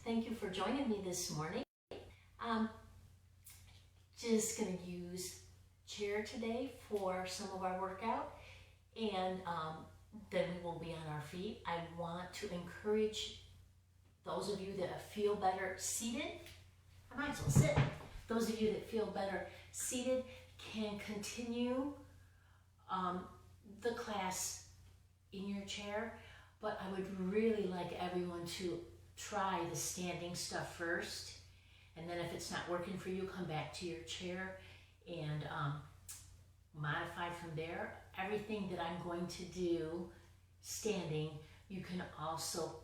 Thank you for joining me this morning. Just going to use chair today for some of our workout, and then we will be on our feet. I want to encourage those of you that feel better seated. I might as well sit. Those of you that feel better seated can continue the class in your chair, but I would really like everyone to try the standing stuff first, and then if it's not working for you, come back to your chair and modify from there. Everything that I'm going to do standing, you can also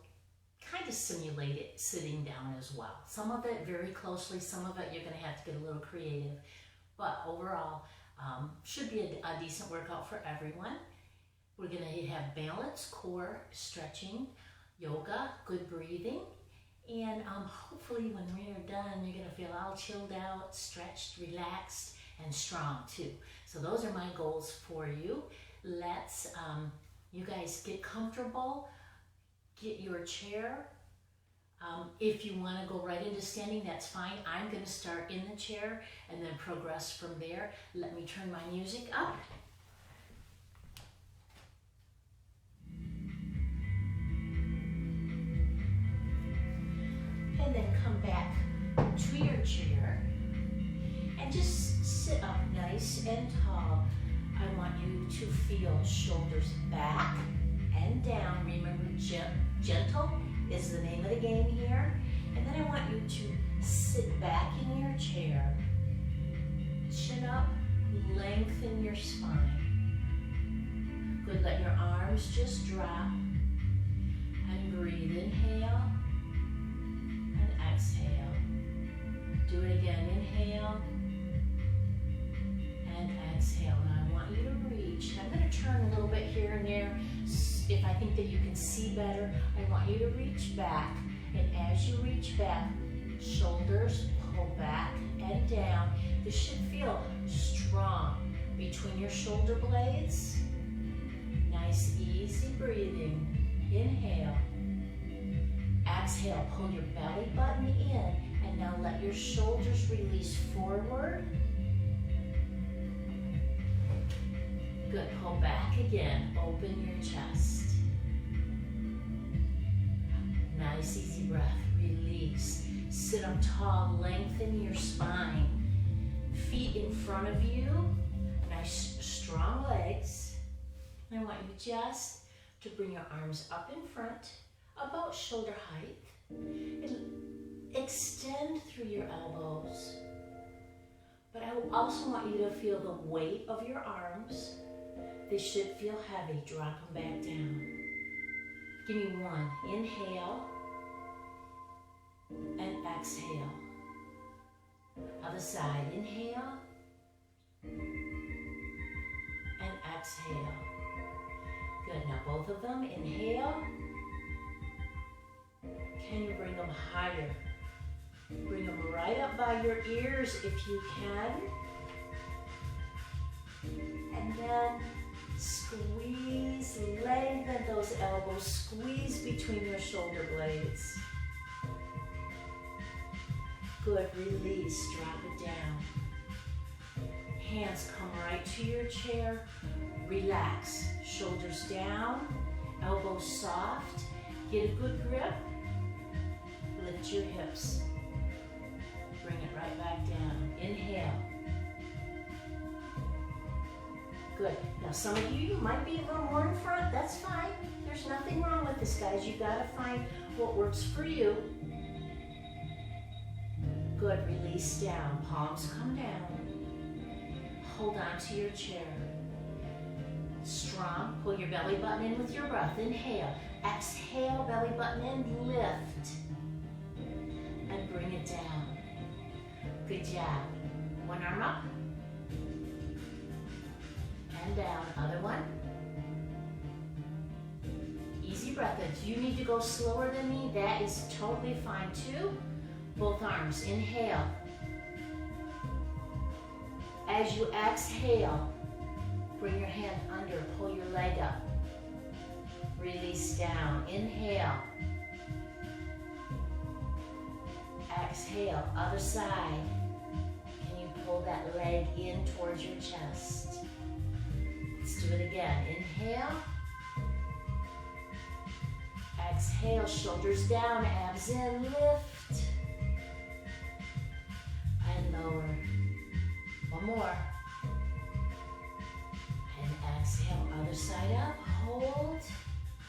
kind of simulate it sitting down as well. Some of it very closely, some of it you're going to have to get a little creative, but overall should be a decent workout for everyone. We're going to have balance, core, stretching, yoga, good breathing, and hopefully when we're done, you're going to feel all chilled out, stretched, relaxed, and strong too. So those are my goals for you. Let's, you guys get comfortable, get your chair. If you want to go right into standing, that's fine. I'm going to start in the chair and then progress from there. Let me turn my music up. And then come back to your chair and just sit up nice and tall. I want you to feel shoulders back and down. Remember, gentle is the name of the game here. And then I want you to sit back in your chair. Chin up, lengthen your spine. Good, let your arms just drop. And breathe, inhale. Exhale. Do it again. Inhale and exhale. Now I want you to reach. I'm going to turn a little bit here and there. If I think that you can see better, I want you to reach back. And as you reach back, shoulders pull back and down. This should feel strong between your shoulder blades. Nice, easy breathing. Inhale. Exhale, pull your belly button in, and now let your shoulders release forward. Good, pull back again, open your chest. Nice, easy breath, release. Sit up tall, lengthen your spine. Feet in front of you, nice, strong legs. I want you just to bring your arms up in front, about shoulder height. Extend through your elbows. But I also want you to feel the weight of your arms. They should feel heavy. Drop them back down. Give me one. Inhale and exhale. Other side. Inhale and exhale. Good. Now both of them. Inhale. Can you bring them higher? Bring them right up by your ears if you can. And then squeeze, lengthen those elbows, squeeze between your shoulder blades. Good, release, drop it down. Hands come right to your chair. Relax, shoulders down, elbows soft. Get a good grip. Lift your hips. Bring it right back down. Inhale. Good. Now some of you might be a little more in front. That's fine. There's nothing wrong with this, guys. You gotta find what works for you. Good. Release down. Palms come down. Hold on to your chair. Strong. Pull your belly button in with your breath. Inhale. Exhale. Belly button in. Lift. And bring it down. Good job. One arm up. And down. Other one. Easy breath. If you need to go slower than me, that is totally fine too. Both arms. Inhale. As you exhale, bring your hand under. Pull your leg up. Release down. Inhale. Exhale, other side. Can you pull that leg in towards your chest? Let's do it again. Inhale. Exhale, shoulders down, abs in, lift. And lower. One more. And exhale, other side up, hold.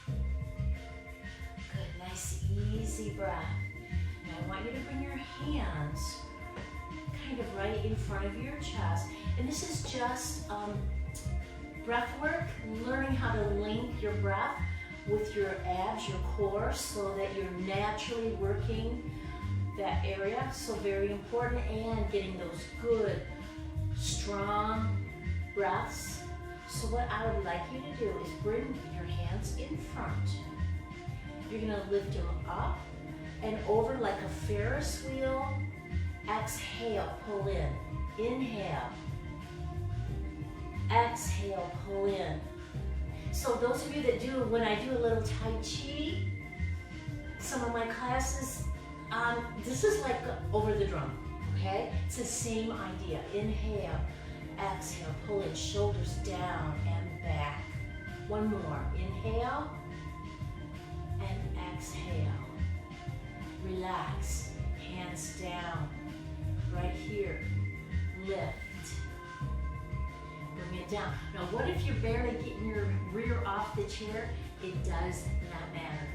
Good, nice, easy breath. Now I want you to bring your hands kind of right in front of your chest. And this is just breath work, learning how to link your breath with your abs, your core, so that you're naturally working that area. So very important, and getting those good, strong breaths. So what I would like you to do is bring your hands in front. You're gonna lift them up and over like a Ferris wheel. Exhale, pull in. Inhale. Exhale, pull in. So those of you that do, when I do a little Tai Chi, some of my classes, this is like over the drum, okay? It's the same idea. Inhale, exhale, pull in, shoulders down and back. One more. Inhale and exhale. Relax, hands down, right here, lift, bring it down. Now what if you're barely getting your rear off the chair? It does not matter.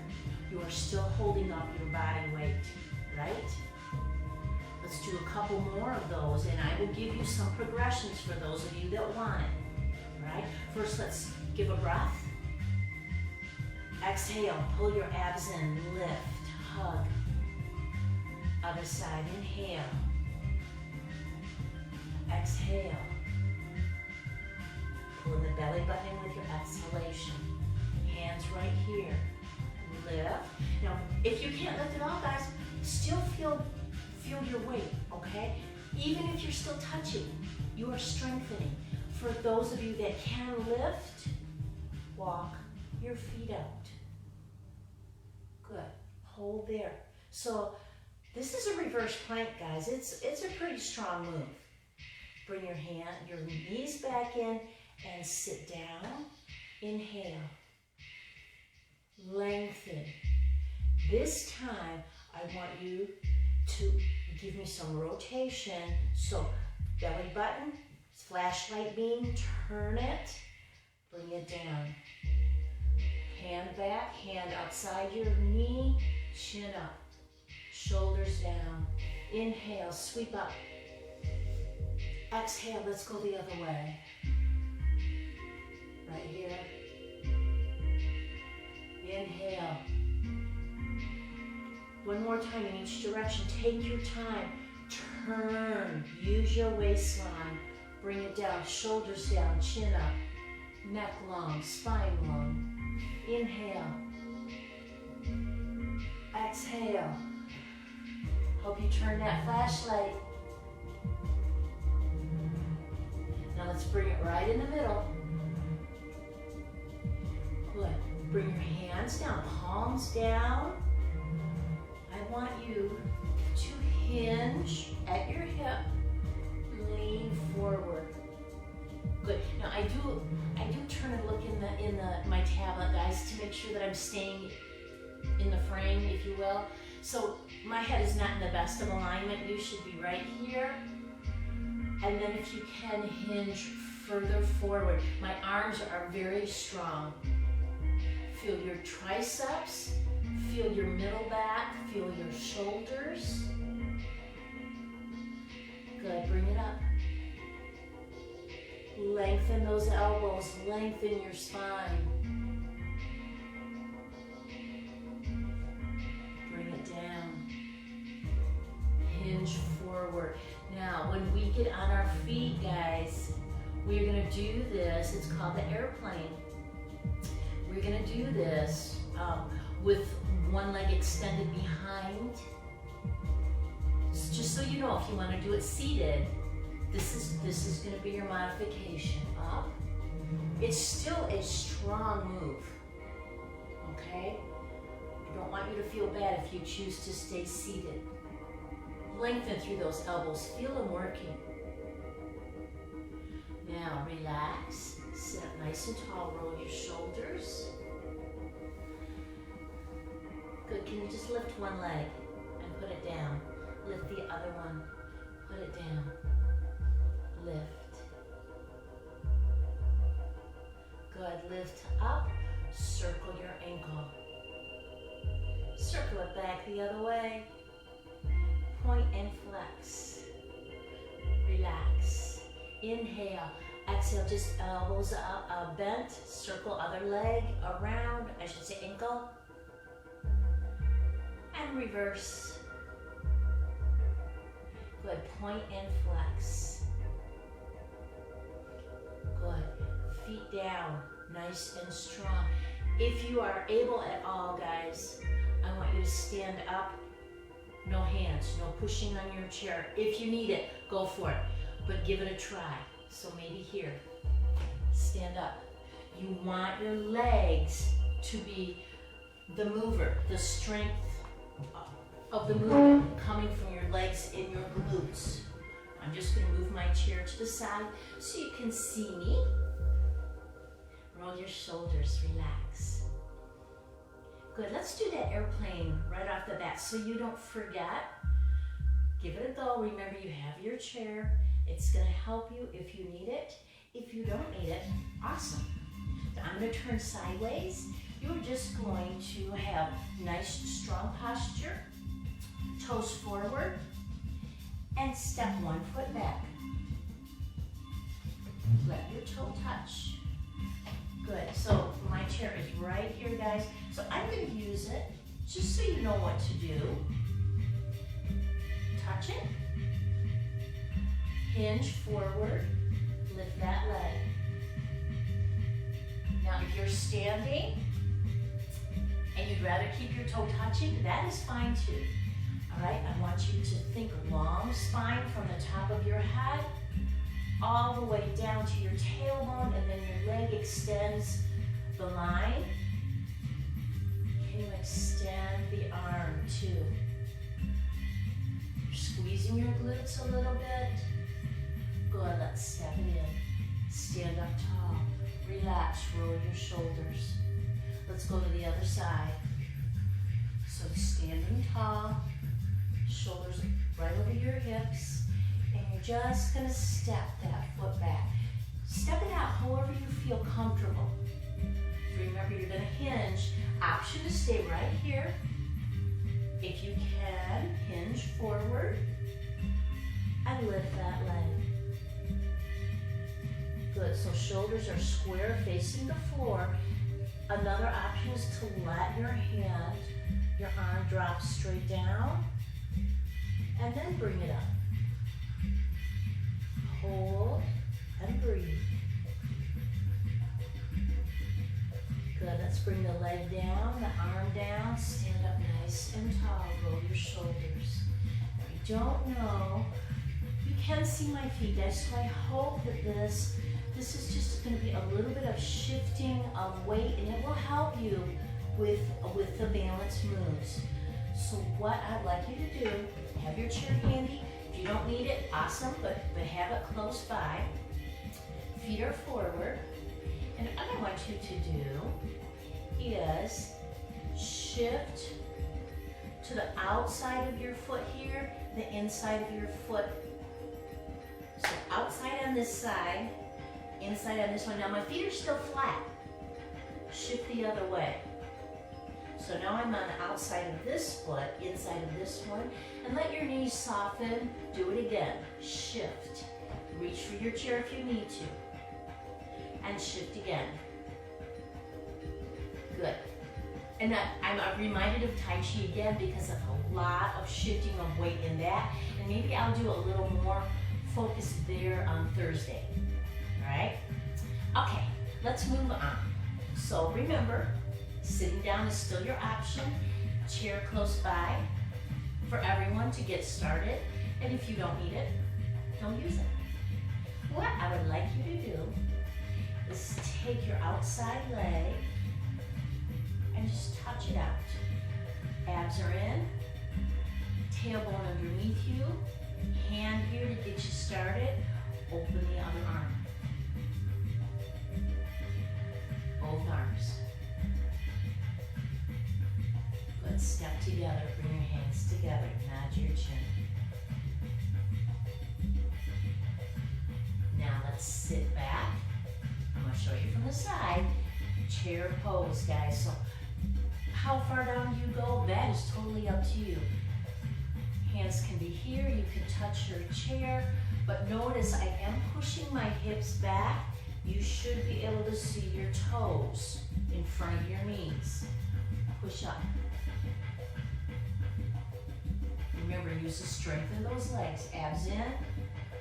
You are still holding up your body weight, right? Let's do a couple more of those, and I will give you some progressions for those of you that want it, right? First, let's give a breath. Exhale, pull your abs in, lift, hug. Other side, inhale. Exhale. Pull the belly button in with your exhalation. Hands right here. Lift. Now, if you can't lift it all, guys, still feel your weight, okay? Even if you're still touching, you are strengthening. For those of you that can lift, walk your feet out. Good. Hold there. So this is a reverse plank, guys. It's a pretty strong move. Bring your knees back in and sit down. Inhale. Lengthen. This time, I want you to give me some rotation. So belly button, flashlight beam, turn it, bring it down. Hand back, hand outside your knee, chin up, shoulders down. Inhale, sweep up. Exhale, let's go the other way. Right here. Inhale. One more time in each direction. Take your time. Turn. Use your waistline. Bring it down. Shoulders down. Chin up. Neck long. Spine long. Inhale. Exhale. Hope you turn that flashlight. Now let's bring it right in the middle. Good. Bring your hands down, palms down. I want you to hinge at your hip, lean forward. Good. Now I do turn and look in my tablet, guys, to make sure that I'm staying in the frame, if you will. So my head is not in the best of alignment. You should be right here. And then if you can, hinge further forward. My arms are very strong. Feel your triceps, feel your middle back, feel your shoulders. Good, bring it up. Lengthen those elbows, lengthen your spine. Bring it down. Hinge forward. Now, when we get on our feet, guys, we're gonna do this. It's called the airplane. We're gonna do this with one leg extended behind. Just so you know, if you want to do it seated, this is gonna be your modification. Up. It's still a strong move. Okay? I don't want you to feel bad if you choose to stay seated. Lengthen through those elbows. Feel them working. Now relax. Sit up nice and tall. Roll your shoulders. Good. Can you just lift one leg and put it down? Lift the other one. Put it down. Lift. Good. Lift up. Circle your ankle. Circle it back the other way. Point and flex. Relax. Inhale. Exhale, just elbows up, bent. Circle other leg around, I should say ankle. And reverse. Good. Point and flex. Good. Feet down. Nice and strong. If you are able at all, guys, I want you to stand up. No hands, no pushing on your chair. If you need it, go for it. But give it a try. So maybe here. Stand up. You want your legs to be the mover, the strength of the movement coming from your legs in your glutes. I'm just going to move my chair to the side so you can see me. Roll your shoulders, relax. Good, let's do that airplane right off the bat so you don't forget. Give it a go. Remember, you have your chair. It's going to help you if you need it. If you don't need it, awesome. So I'm going to turn sideways. You're just going to have nice, strong posture. Toes forward. And step one foot back. Let your toe touch. Good. So my chair is right here, guys. So I'm going to use it just so you know what to do. Touch it. Hinge forward. Lift that leg. Now if you're standing and you'd rather keep your toe touching, that is fine too. All right, I want you to think long spine from the top of your head all the way down to your tailbone, and then your leg extends the line. Can you extend the arm too? You're squeezing your glutes a little bit. Good, let's step it in. Stand up tall. Relax, roll your shoulders. Let's go to the other side. So standing tall, shoulders right over your hips, and you're just gonna step that foot back. Step it out however you feel comfortable. Remember, you're gonna hinge. Option to stay right here. If you can, hinge forward and lift that leg. Good, so shoulders are square facing the floor. Another option is to let your hand, your arm drop straight down, and then bring it up. Hold and breathe. Good, let's bring the leg down, the arm down, stand up nice and tall, roll your shoulders. If you don't know, you can see my feet, guys, so I hope that this is just going to be a little bit of shifting of weight, and it will help you with the balance moves. So what I'd like you to do, have your chair handy. If you don't need it, awesome, but have it close by. Feet are forward. And what I want you to do is shift to the outside of your foot here, the inside of your foot. So outside on this side, inside on this one. Now my feet are still flat. Shift the other way. So now I'm on the outside of this foot, inside of this one, and let your knees soften. Do it again. Shift. Reach for your chair if you need to. And shift again. Good. And I'm reminded of Tai Chi again because of a lot of shifting of weight in that. And maybe I'll do a little more focus there on Thursday. All right? Okay, let's move on. So remember, sitting down is still your option. Chair close by for everyone to get started. And if you don't need it, don't use it. What I would like you to do is take your outside leg and just touch it out. Abs are in. tailbone underneath you, hand here to get you started. Open the other arm. Both arms. Good, step together, bring your hands together, nod your chin. Now let's sit back. I'm gonna show you from the side. Chair pose, guys. So how far down do you go? That is totally up to you. Hands can be here, you can touch your chair, but notice I am pushing my hips back. You should be able to see your toes in front of your knees. Push up. Remember, use the strength in those legs. Abs in,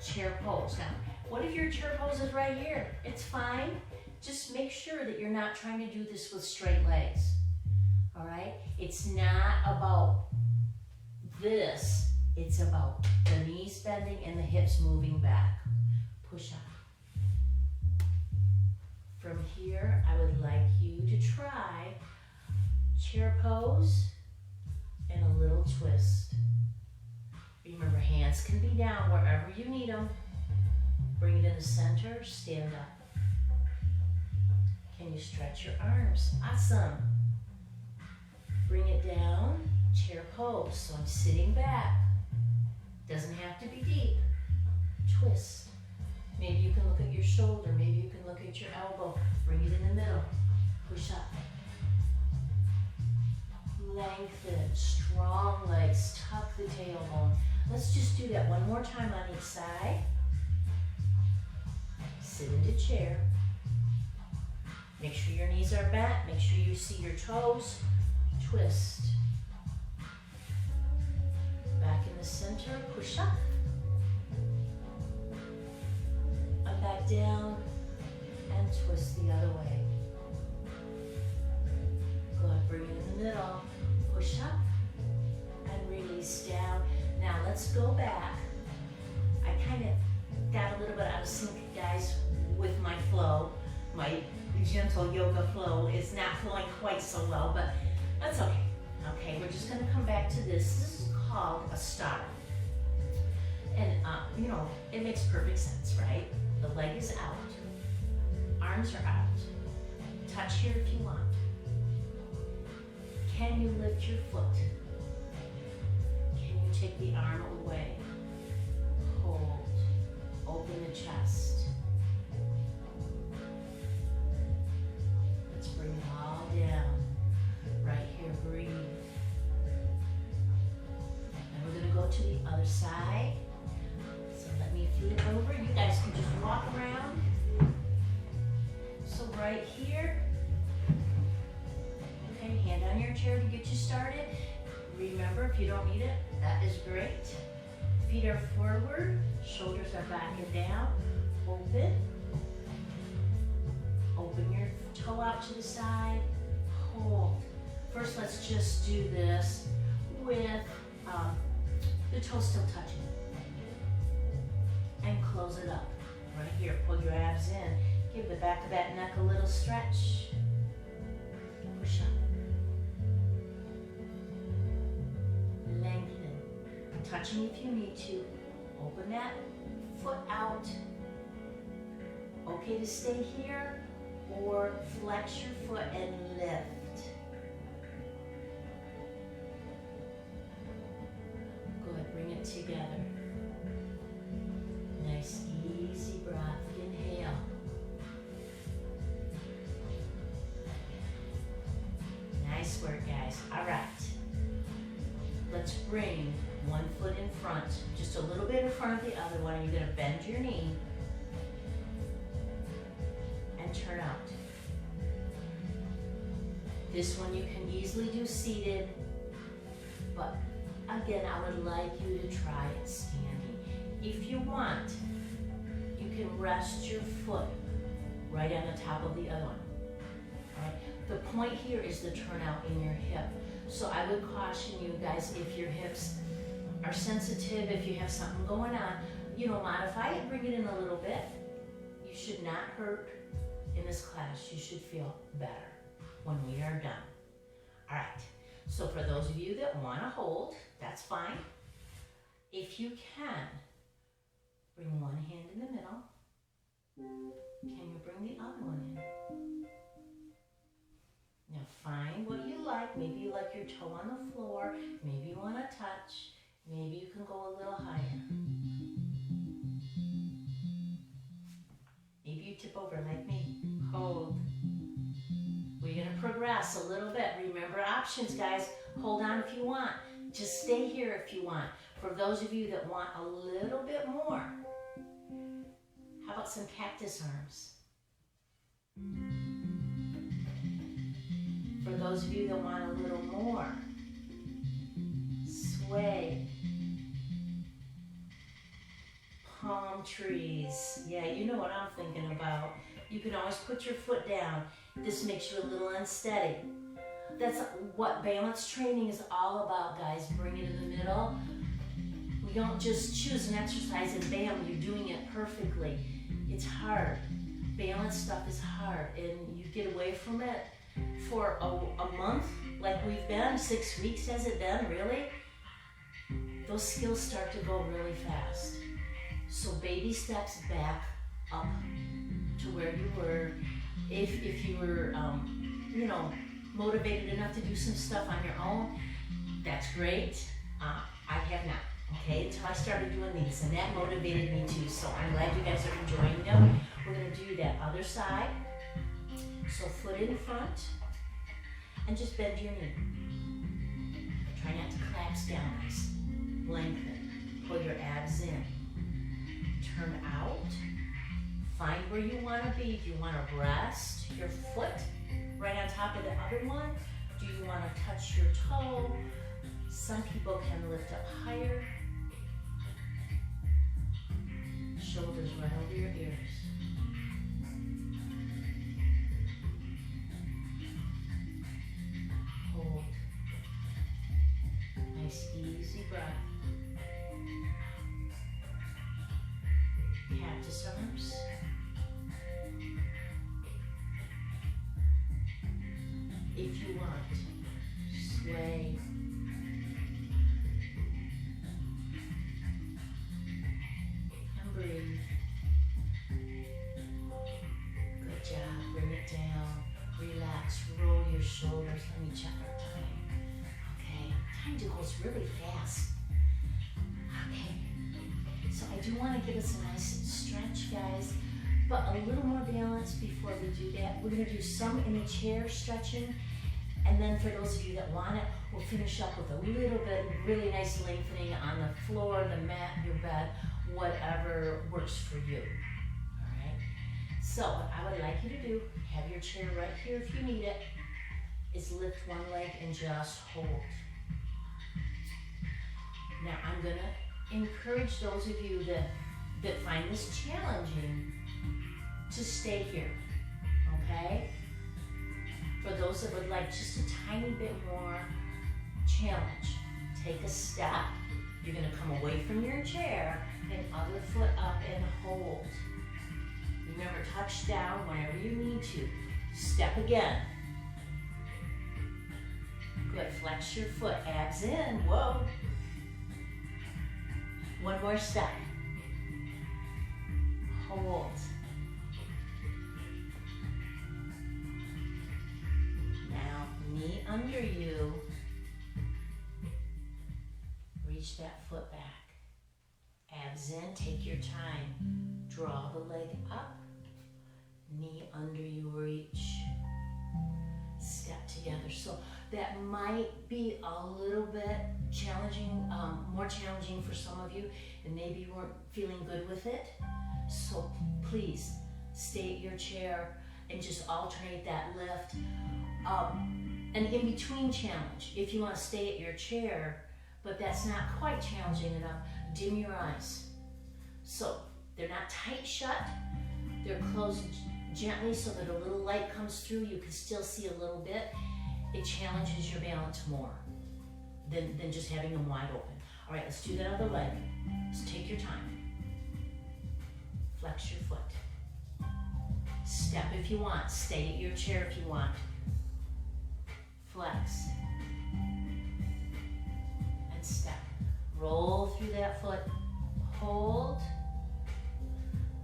chair pose. Now, what if your chair pose is right here? It's fine. Just make sure that you're not trying to do this with straight legs. All right? It's not about this. It's about the knees bending and the hips moving back. Push up. From here, I would like you to try chair pose and a little twist. Remember, hands can be down wherever you need them. Bring it in the center, stand up. Can you stretch your arms? Awesome. Bring it down, chair pose. So I'm sitting back. Doesn't have to be deep. Twist. Maybe you can look at your shoulder. Maybe you can look at your elbow. Bring it in the middle. Push up. Lengthen. Strong legs. Tuck the tailbone. Let's just do that one more time on each side. Sit into chair. Make sure your knees are bent. Make sure you see your toes. Twist. Back in the center, push up. And back down and twist the other way. Good, bring it in the middle. Push up and release down. Now let's go back. I kind of got a little bit out of sync, guys, with my flow. My gentle yoga flow is not flowing quite so well, but that's okay. Okay, we're just gonna come back to this. This is called a star. And you know, it makes perfect sense, right? The leg is out, arms are out. Touch here if you want. Can you lift your foot? Can you take the arm away? Hold, open the chest. Let's bring it all down. Right here, breathe. And we're gonna go to the other side. So let me flip over. You guys can just walk around. So right here, okay, hand on your chair to get you started. Remember, if you don't need it, that is great. Feet are forward, shoulders are back and down. Open. Open your toe out to the side. Hold. First, let's just do this with the toe still touching. And close it up. Right here, pull your abs in. Give the back of that neck a little stretch. Push up. Lengthen. Touching if you need to. Open that foot out. Okay to stay here, or flex your foot and lift. Good, bring it together. Nice, easy breath. Inhale. Nice work, guys. All right. Let's bring one foot in front, just a little bit in front of the other one. You're gonna bend your knee and turn out. This one you can easily do seated, but again, I would like you to try it standing. If you want, you can rest your foot right on the top of the other one. All right? The point here is the turnout in your hip. So I would caution you guys, if your hips are sensitive, if you have something going on, modify it, bring it in a little bit. You should not hurt in this class. You should feel better when we are done. All right, so for those of you that want to hold, that's fine. If you can, bring one hand in the middle. Can you bring the other one in? Now find what you like. Maybe you like your toe on the floor. Maybe you want to touch. Maybe you can go a little higher. Maybe you tip over like me. Hold. We're going to progress a little bit. Remember options, guys. Hold on if you want. Just stay here if you want. For those of you that want a little bit more, how about some cactus arms? For those of you that want a little more, sway. Palm trees. Yeah, you know what I'm thinking about. You can always put your foot down. This makes you a little unsteady. That's what balance training is all about, guys. Bring it in the middle. We don't just choose an exercise and bam, you're doing it perfectly. It's hard. Balance stuff is hard, and you get away from it for a month, like we've been. 6 weeks has it been, really? Those skills start to go really fast. So baby steps back up to where you were. If you were, motivated enough to do some stuff on your own, that's great. I have not, okay, until I started doing these, and that motivated me too. So I'm glad you guys are enjoying them. We're gonna do that other side. So foot in front, and just bend your knee. Try not to collapse down, guys. Lengthen, pull your abs in. Turn out, find where you want to be. Do you want to rest your foot right on top of the other one? Do you want to touch your toe? Some people can lift up higher. Shoulders right over your ears. Hold. Nice easy breath. Cactus arms. If you want, sway. And breathe. Good job. Bring it down. Relax. Roll your shoulders. Let me check our time. Okay. Time goes really fast. Okay. So I do want to give us a nice stretch, guys, but a little more balance before we do that. We're going to do some in the chair stretching, and then for those of you that want it, we'll finish up with a little bit really nice lengthening on the floor, the mat, your bed, whatever works for you. All right. So what I would like you to do, have your chair right here if you need it, is lift one leg and just hold. Now I'm going to encourage those of you that find this challenging to stay here, okay? For those that would like just a tiny bit more challenge, take a step. You're gonna come away from your chair and other foot up and hold. Remember, touch down whenever you need to. Step again. Good, flex your foot, abs in, whoa. One more step. Hold. Now, knee under you. Reach that foot back. Abs in, take your time. Draw the leg up. Knee under you, reach. Step together. So that might be a little bit challenging, more challenging for some of you, and maybe you weren't feeling good with it. So please stay at your chair and just alternate that lift. An in-between challenge, if you want to stay at your chair, but that's not quite challenging enough, dim your eyes. So they're not tight shut, they're closed gently so that a little light comes through. You can still see a little bit. It challenges your balance more than just having them wide open. All right, let's do that other leg. Let's take your time. Flex your foot. Step if you want. Stay at your chair if you want. Flex. And step. Roll through through that foot. Hold.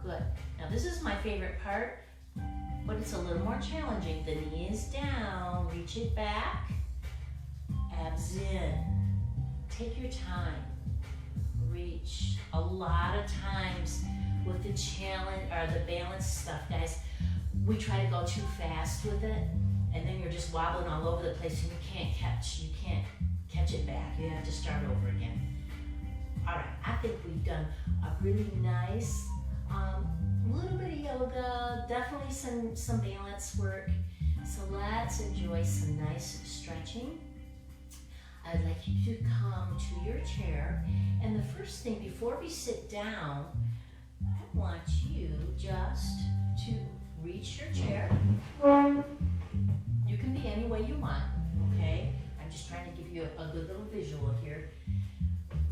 Good. Now this is my favorite part, but it's a little more challenging. The knee is down, reach it back, abs in. Take your time, reach. A lot of times with the challenge or the balance stuff, guys, we try to go too fast with it, and then you're just wobbling all over the place and you can't catch it back. You have to start over again. All right, I think we've done a really nice little bit of yoga, definitely some balance work. So let's enjoy some nice stretching. I'd like you to come to your chair, and the first thing before we sit down, I want you just to reach your chair. You can be any way you want, okay? I'm just trying to give you a good little visual here.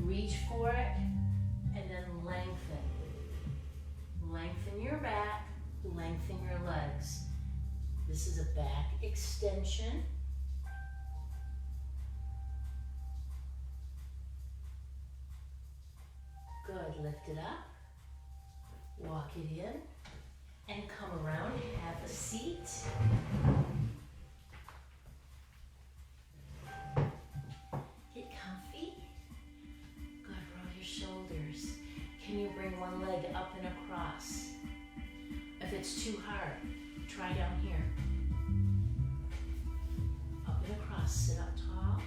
Reach for it, and then lengthen. Lengthen your back, lengthen your legs. This is a back extension. Good, lift it up, walk it in, and come around, have a seat. Get comfy. Good, roll your shoulders. Can you bring one leg up and across? If it's too hard, try down here. Up and across, sit up tall.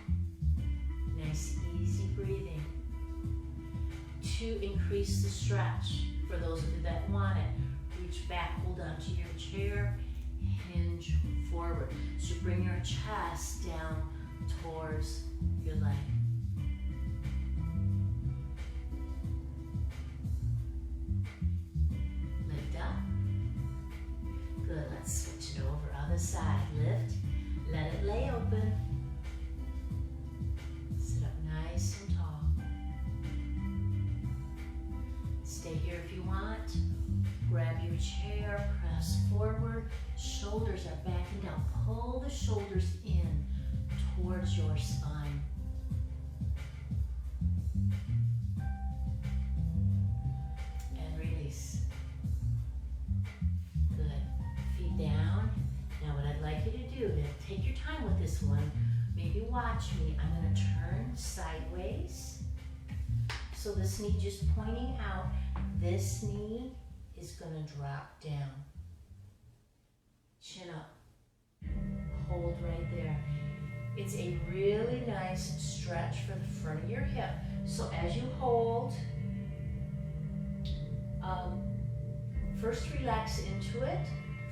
Nice, easy breathing. To increase the stretch, for those of you that want it, reach back, hold onto your chair, hinge forward. So bring your chest down towards your leg. Lift up. Good, let's switch it over. Other side, lift, let it lay open. Sit up nice and tall. Stay here if you want. Grab your chair, press forward. Shoulders are backing down. Pull the shoulders in towards your spine. And release. Good. Feet down. Now what I'd like you to do is take your time with this one. Maybe watch me. I'm going to turn sideways. So this knee just pointing out. This knee is going to drop down. Chin up. Hold right there. It's a really nice stretch for the front of your hip. So as you hold, first relax into it.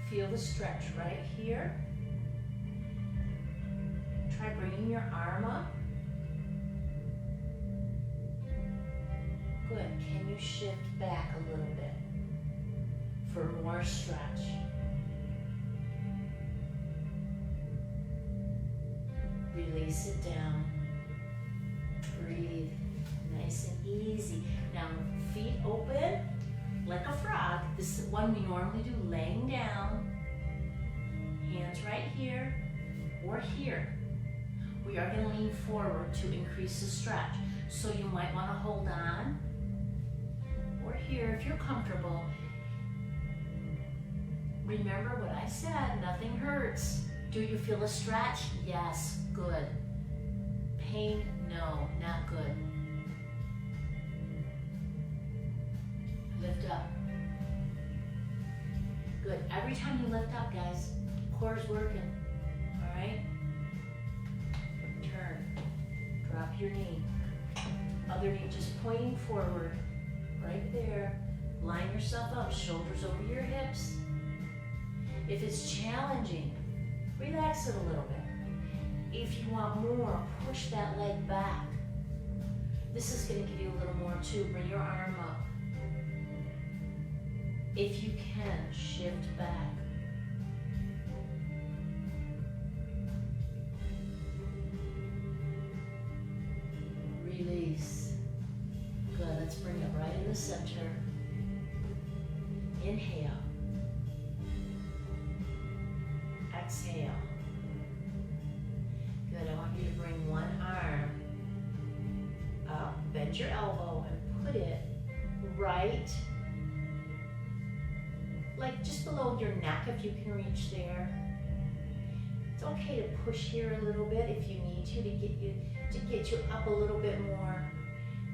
Feel the stretch right here. Try bringing your arm up. Good. Can you shift back a little bit for more stretch? Release it down. Breathe. Nice and easy. Now, feet open like a frog. This is one we normally do laying down. Hands right here or here. We are going to lean forward to increase the stretch. So you might want to hold on. Or here if you're comfortable. Remember what I said, nothing hurts. Do you feel a stretch? Yes, good. Pain? No, not good. Lift up. Good. Every time you lift up, guys, core's working. All right? Turn. Drop your knee. Other knee just pointing forward. Right there. Line yourself up, shoulders over your hips. If it's challenging, relax it a little bit. If you want more, push that leg back. This is going to give you a little more too. Bring your arm up. If you can, shift back. Release. Good, let's bring it right in the center. Inhale. Exhale. Good, I want you to bring one arm up, bend bend your elbow and put it right, like just below your neck if you can reach there. It's okay to push here a little bit if you need to get you up a little bit more.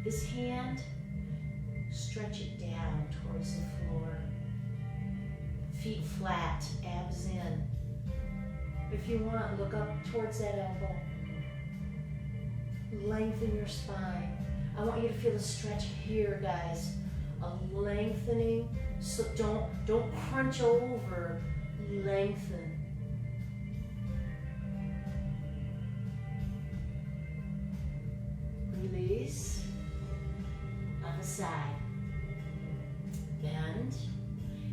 This hand, stretch it down towards the floor. Feet flat, abs in. If you want, look up towards that elbow. Lengthen your spine. I want you to feel the stretch here, guys. A lengthening, so don't crunch over. Lengthen. Release. Other side. Bend.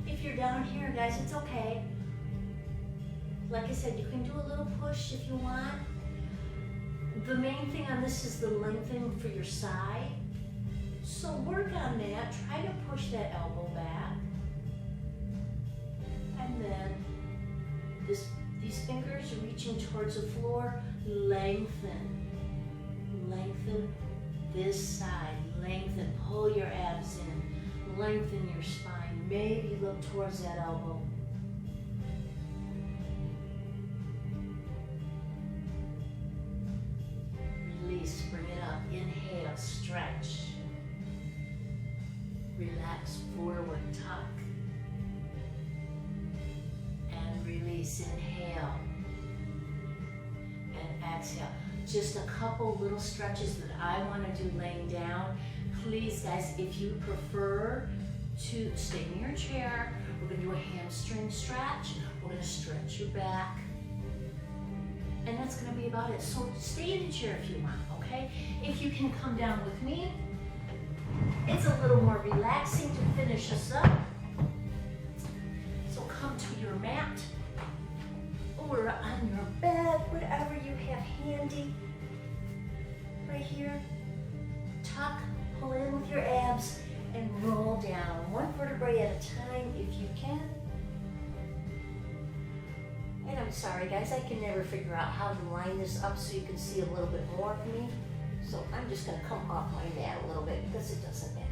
If you're down here, guys, it's okay. Like I said, you can do a little push if you want. The main thing on this is the lengthening for your side. So work on that. Try to push that elbow back. And then these fingers reaching towards the floor, lengthen. Lengthen this side. Lengthen. Pull your abs in. Lengthen your spine. Maybe look towards that elbow. Release, bring it up. Inhale, stretch. Relax, forward, tuck. And release, inhale. And exhale. Just a couple little stretches that I want to do laying down. Please, guys, if you prefer to stay in your chair, we're going to do a hamstring stretch. We're going to stretch your back. And that's going to be about it. So stay in the chair if you want, okay? If you can come down with me, it's a little more relaxing to finish us up. So come to your mat or on your bed, whatever you have handy. Right here. Tuck, pull in with your abs, and roll down. One vertebrae at a time if you can. And I'm sorry, guys, I can never figure out how to line this up so you can see a little bit more of me. So I'm just going to come off my mat a little bit because it doesn't matter.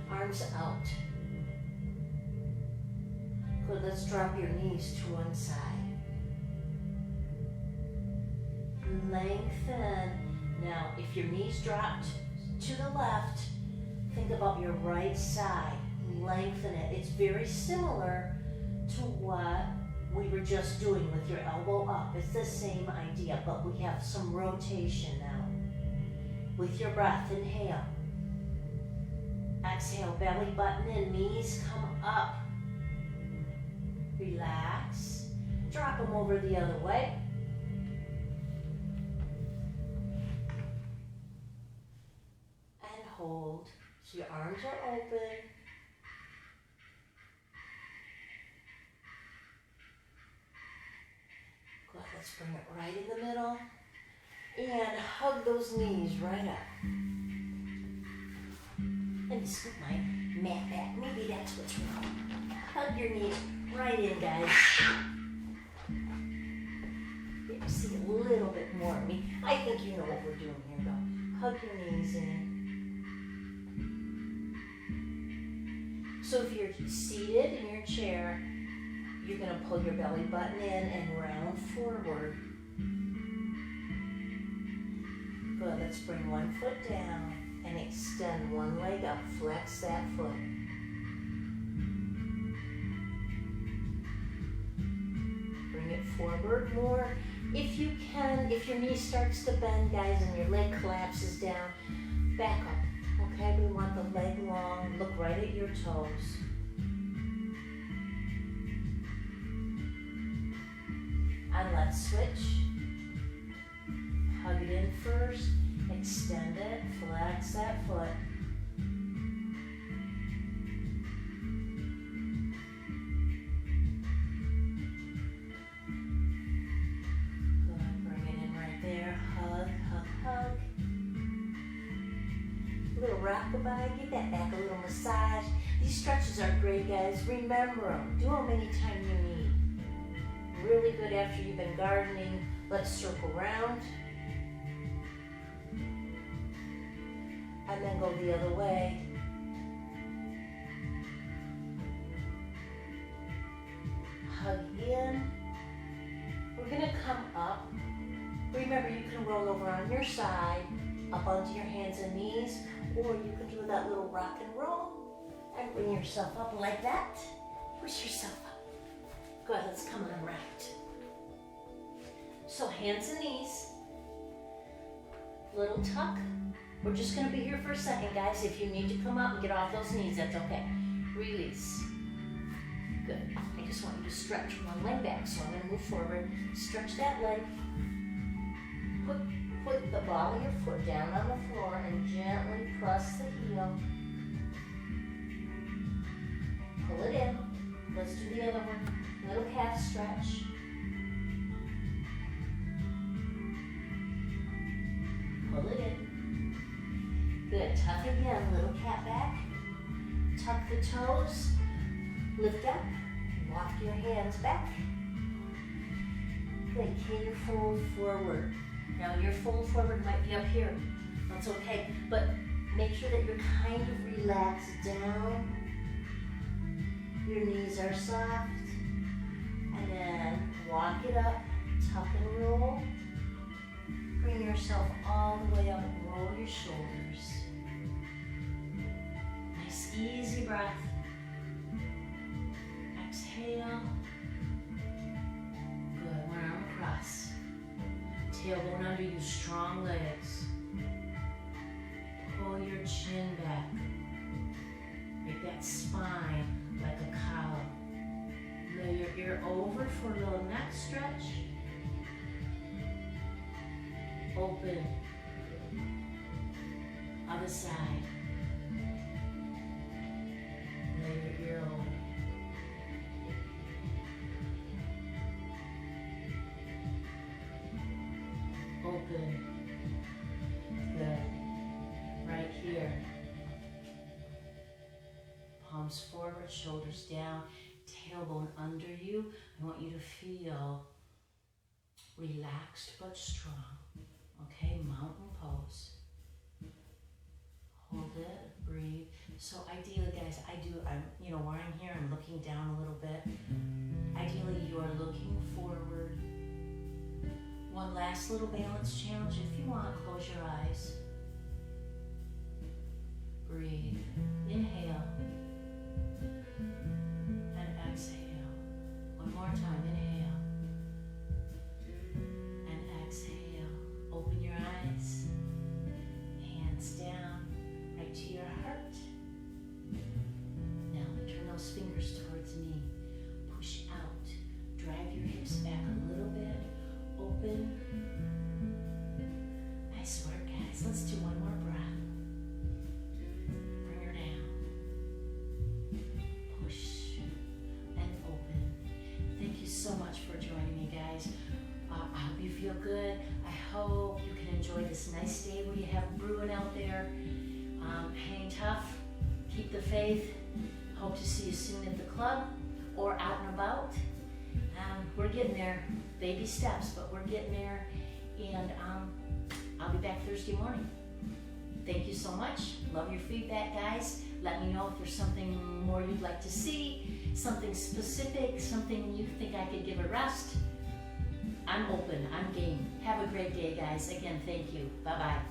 Arms out. Good, let's drop your knees to one side. Lengthen. Now, if your knees dropped to the left, think about your right side. Lengthen it. It's very similar to what we were just doing with your elbow up. It's the same idea, but we have some rotation now. With your breath, inhale. Exhale, belly button in, knees come up. Relax. Drop them over the other way. And hold. So your arms are open. Good, let's bring it right in the middle. And hug those knees right up. Let me scoot my mat back. Maybe that's what's wrong. Hug your knees right in, guys. You can see a little bit more of me. I think you know what we're doing here, though. Hug your knees in. So if you're seated in your chair, you're going to pull your belly button in and round forward. Good, let's bring one foot down and extend one leg up. Flex that foot. Bring it forward more. If you can, if your knee starts to bend, guys, and your leg collapses down, back up. Okay, we want the leg long. Look right at your toes. And let's switch. Hug it in first. Extend it. Flex that foot. Good. Bring it in right there. Hug, hug, hug. A little rockabye. Give that back a little massage. These stretches are great, guys. Remember them. Do them anytime you need. Really good after you've been gardening. Let's circle around. and then go the other way. Hug in. We're gonna come up. Remember, you can roll over on your side, up onto your hands and knees, or you can do that little rock and roll and bring yourself up like that. Push yourself up. Go ahead, let's come on right. So hands and knees, little tuck. We're just gonna be here for a second, guys. If you need to come up and get off those knees, that's okay. Release. Good. I just want you to stretch one leg back, so I'm gonna move forward. Stretch that leg. Put the ball of your foot down on the floor and gently press the heel. Pull it in. Let's do the other one. Little calf stretch. Pull it in. Good. Tuck again. Little cat back. Tuck the toes. Lift up. Walk your hands back. Good. Can you fold forward? Now your fold forward might be up here. That's okay. But make sure that you're kind of relaxed down. Your knees are soft. And then walk it up. Tuck and roll. Bring yourself all the way up and roll your shoulders. Nice easy breath. Exhale. Good. One arm across. Tailbone under you, strong legs. Pull your chin back. Make that spine like a column. Lay your ear over for a little neck stretch. Open. Other side. Lay your ear over. Open. Good. Right here. Palms forward, shoulders down, tailbone under you. I want you to feel relaxed but strong. Okay, mountain pose. Hold it, breathe. So ideally, guys, where I'm here, I'm looking down a little bit. Ideally, you are looking forward. One last little balance challenge. If you want, close your eyes. Breathe. Inhale. And exhale. One more time. Inhale. And exhale. Open your eyes. Hands down. Right to your heart. Now turn those fingers towards me. Push out. Drive your hips back a little bit. Open. Nice work, guys. Let's do one more breath. Bring her down. Push and open. Thank you so much for joining me, guys. I hope you feel good. I hope you can enjoy this nice day where you have brewing out there. Hang tough. Keep the faith. Hope to see you soon at the club or out and about. We're getting there. Baby steps, but we're getting there. And I'll be back Thursday morning. Thank you so much. Love your feedback, guys. Let me know if there's something more you'd like to see, something specific, something you think I could give a rest. I'm open. I'm game. Have a great day, guys. Again, thank you. Bye-bye.